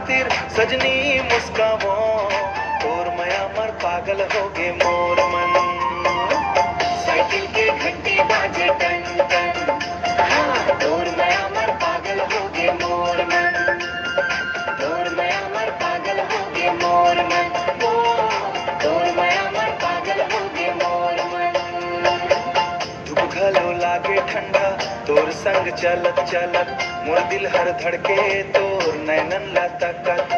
खातिर सजनी मुस्कावो, तोर मया मर पागल होगे मोर मन। साइकिल के घंटी बाजे टन टन, हाँ तोर मया मर पागल होगे मोर मन। तोर मया मर पागल होगे मोर मन, ओ तोर मया मर पागल होगे मोर मन। धूप घलो लागे ठंडा तोर संग चलत चलत, मोर दिल हर धड़के तोर नैनन ला तकत।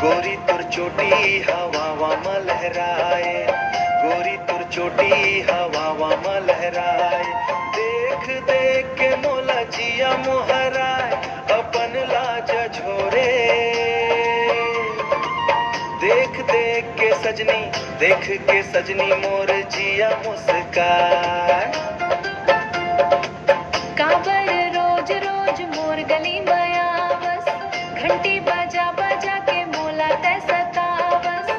गोरी तुर चोटी हवावा में लहराए, गोरी तुर चोटी हवावा में लहराए। देख देख के मोला जिया मोहराए, अपन लाज झोरे। देख देख के सजनी, देख के सजनी मोर जिया मुस्काए। काबर रोज रोज मोर गली मयावस, घंटी बजा बजा के मोला तै सतावस।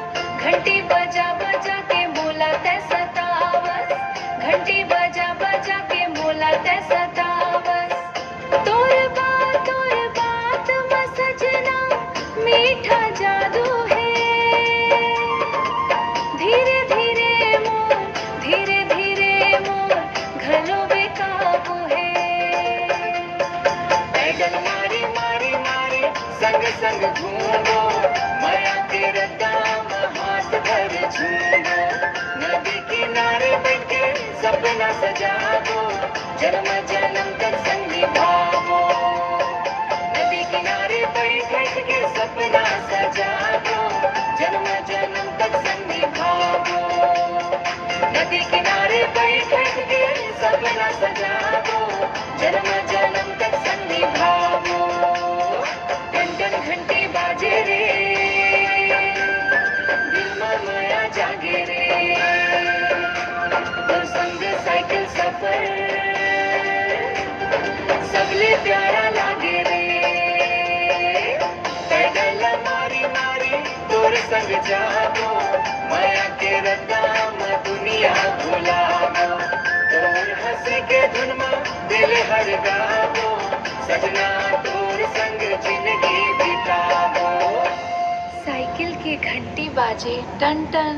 घंटी बजा बजा के मोला तै सतावस, घंटी बजा बजा के मोला तै सतावस। तोर बात में सजना मीठा जादू है। धीरे धीरे मोर घलो बेकाबू है। पैदल मारी मारी मारी संग संग घूमो, माया तेरे दाम हाथ धर झूमो। नदी किनारे बैठ के सपना सजा दो, जन्म जन्म तक संग निभाओ। नदी किनारे बैठ के सपना सजा दो, जन्म जन्म तक संग निभाओ। नदी किनारे बैठ के सपना सजा दो, जन्म जन्म तक संग निभाओ। टन टन घंटी बाजे रे, दिल में माया जागे रे। तो संग साइकिल सफर सबले प्यारा लागे रे। पैदल मारी मारी तोर संग जागो, माया के रदाम दुनिया भुलावो। तोर हंसी के धुन में दिल हर गावो, सजना तोर संग जिंदगी बितावो। साइकिल के घंटी बाजे टन टन